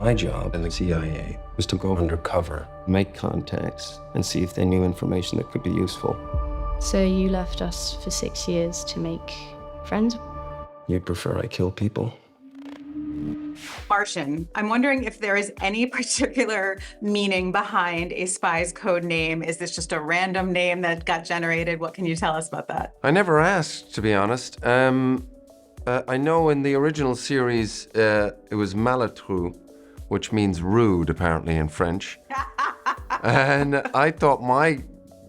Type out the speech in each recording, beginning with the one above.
My job in the CIA was to go undercover, make contacts, and see if they knew information that could be useful. So you left us for 6 years to make friends? You'd prefer I kill people? Martian, I'm wondering if there is any particular meaning behind a spy's code name. Is this just a random name that got generated? What can you tell us about that? I never asked, to be honest. I know in the original series, it was Malatru, which means rude, apparently, in French. And I thought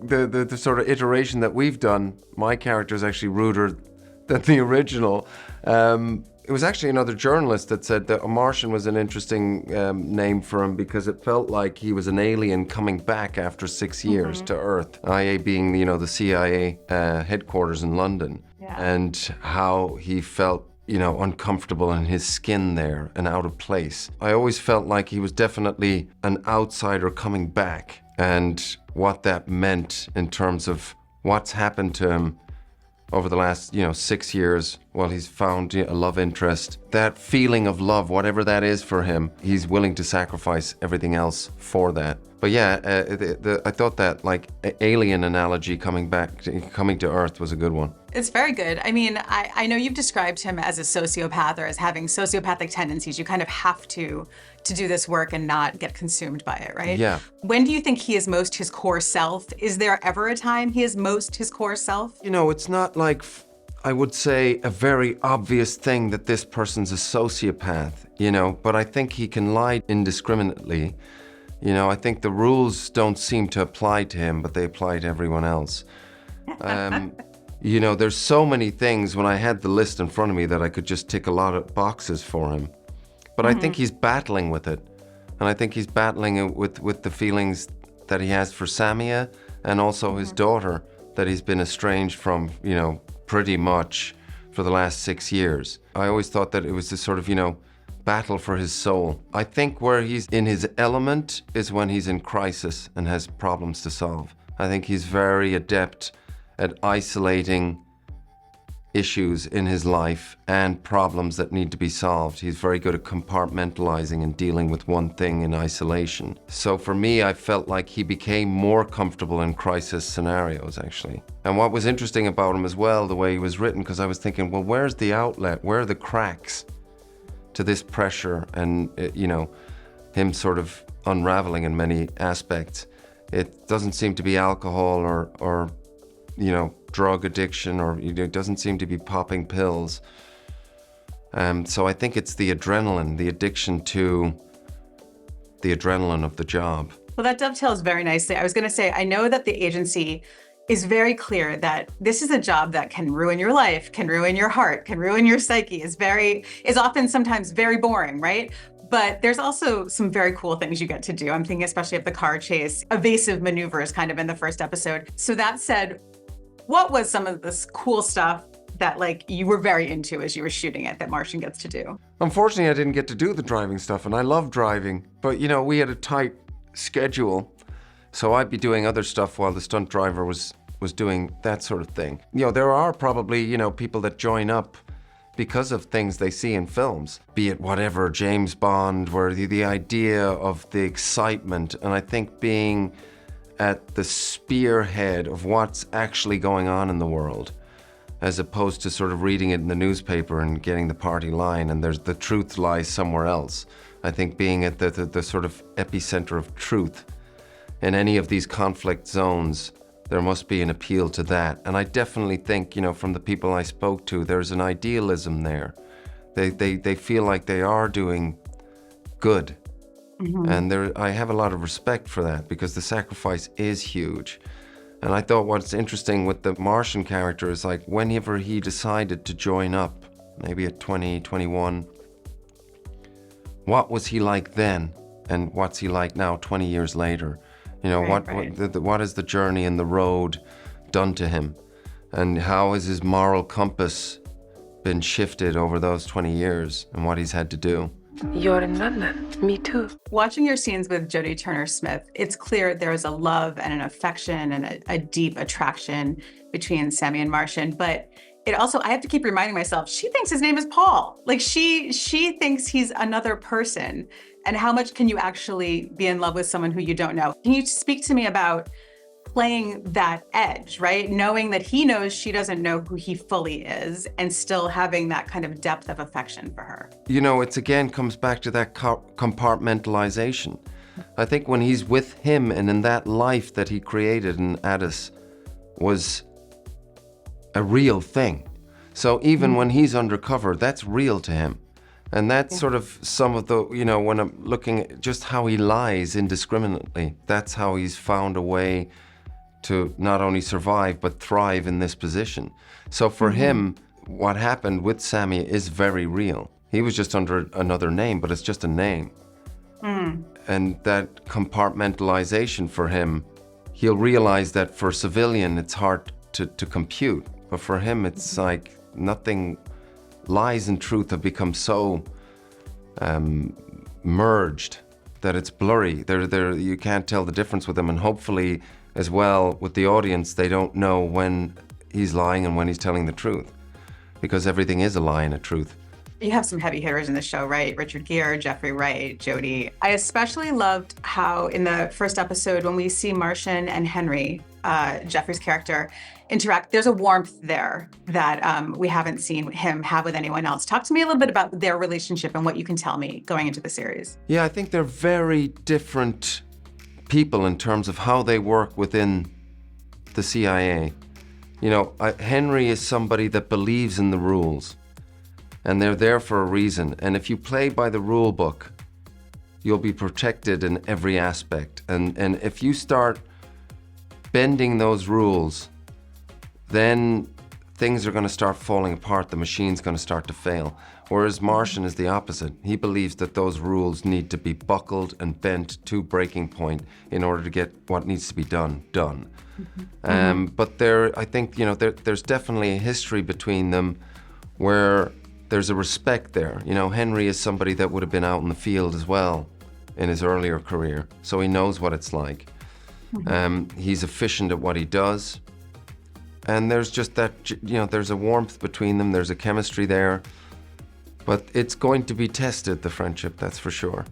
the sort of iteration that we've done, my character is actually ruder than the original. It was actually another journalist that said that a Martian was an interesting name for him because it felt like he was an alien coming back after 6 years to Earth. IA being, the CIA headquarters in London. Yeah. And how he felt, uncomfortable in his skin there and out of place. I always felt like he was definitely an outsider coming back, and what that meant in terms of what's happened to him over the last, 6 years while he's found a love interest. That feeling of love, whatever that is for him, he's willing to sacrifice everything else for that. But yeah, I thought that alien analogy coming to Earth was a good one. It's very good. I mean, I know you've described him as a sociopath or as having sociopathic tendencies. You kind of have to do this work and not get consumed by it, right? Yeah. When do you think he is most his core self? Is there ever a time he is most his core self? It's not like, I would say, a very obvious thing that this person's a sociopath, but I think he can lie indiscriminately. I think the rules don't seem to apply to him, but they apply to everyone else. There's so many things when I had the list in front of me that I could just tick a lot of boxes for him. But I think he's battling with it. And I think he's battling it with the feelings that he has for Samia and also his daughter that he's been estranged from, pretty much for the last 6 years. I always thought that it was this sort of, battle for his soul. I think where he's in his element is when he's in crisis and has problems to solve. I think he's very adept at isolating issues in his life and problems that need to be solved. He's very good at compartmentalizing and dealing with one thing in isolation. So for me, I felt like he became more comfortable in crisis scenarios, actually. And what was interesting about him as well, the way he was written, because I was thinking, well, where's the outlet? Where are the cracks to this pressure and, him sort of unraveling in many aspects? It doesn't seem to be alcohol or drug addiction, or it doesn't seem to be popping pills. So I think it's the adrenaline, the addiction to the adrenaline of the job. Well, that dovetails very nicely. I was going to say, I know that the agency is very clear that this is a job that can ruin your life, can ruin your heart, can ruin your psyche, is often sometimes very boring, right? But there's also some very cool things you get to do. I'm thinking especially of the car chase, evasive maneuvers kind of in the first episode. So that said, what was some of this cool stuff that you were very into as you were shooting it that Martian gets to do? Unfortunately, I didn't get to do the driving stuff, and I love driving, but we had a tight schedule, so I'd be doing other stuff while the stunt driver was doing that sort of thing. There are probably, people that join up because of things they see in films, be it whatever, James Bond, where the idea of the excitement, and I think being at the spearhead of what's actually going on in the world, as opposed to sort of reading it in the newspaper and getting the party line and the truth lies somewhere else. I think being at the sort of epicenter of truth in any of these conflict zones, there must be an appeal to that. And I definitely think, from the people I spoke to, there's an idealism there. They feel like they are doing good. And I have a lot of respect for that because the sacrifice is huge. And I thought what's interesting with the Martian character is whenever he decided to join up, maybe at 20, 21, what was he like then? And what's he like now, 20 years later? What has the journey and the road done to him? And how has his moral compass been shifted over those 20 years and what he's had to do? You're in London. Me too. Watching your scenes with Jodie Turner-Smith, it's clear there is a love and an affection and a deep attraction between Sammy and Martian. But it also, I have to keep reminding myself, she thinks his name is Paul. Like she thinks he's another person. And how much can you actually be in love with someone who you don't know? Can you speak to me about playing that edge, right? Knowing that he knows she doesn't know who he fully is and still having that kind of depth of affection for her. You know, it's again comes back to that compartmentalization. I think when he's with him and in that life that he created in Addis was a real thing. So even when he's undercover, that's real to him. And that's sort of some of the, you know, when I'm looking at just how he lies indiscriminately, that's how he's found a way to not only survive, but thrive in this position. So for him, what happened with Sammy is very real. He was just under another name, but it's just a name. And that compartmentalization for him, he'll realize that for a civilian, it's hard to compute. But for him, it's like nothing, lies and truth have become so merged that it's blurry. You can't tell the difference with them. And hopefully, as well, with the audience, they don't know when he's lying and when he's telling the truth. Because everything is a lie and a truth. You have some heavy hitters in the show, right? Richard Gere, Jeffrey Wright, Jodie. I especially loved how in the first episode, when we see Martian and Henry, Jeffrey's character, interact, there's a warmth there that we haven't seen him have with anyone else. Talk to me a little bit about their relationship and what you can tell me going into the series. Yeah, I think they're very different people in terms of how they work within the CIA. You know, Henry is somebody that believes in the rules, and they're there for a reason. And if you play by the rule book, you'll be protected in every aspect. And if you start bending those rules, then things are going to start falling apart. The machine's going to start to fail. Whereas Martian is the opposite. He believes that those rules need to be buckled and bent to breaking point in order to get what needs to be done. But I think, you know, there's definitely a history between them where there's a respect there. You know, Henry is somebody that would have been out in the field as well in his earlier career, so he knows what it's like. He's efficient at what he does. And there's just that, you know, there's a warmth between them, there's a chemistry there. But it's going to be tested, the friendship, that's for sure.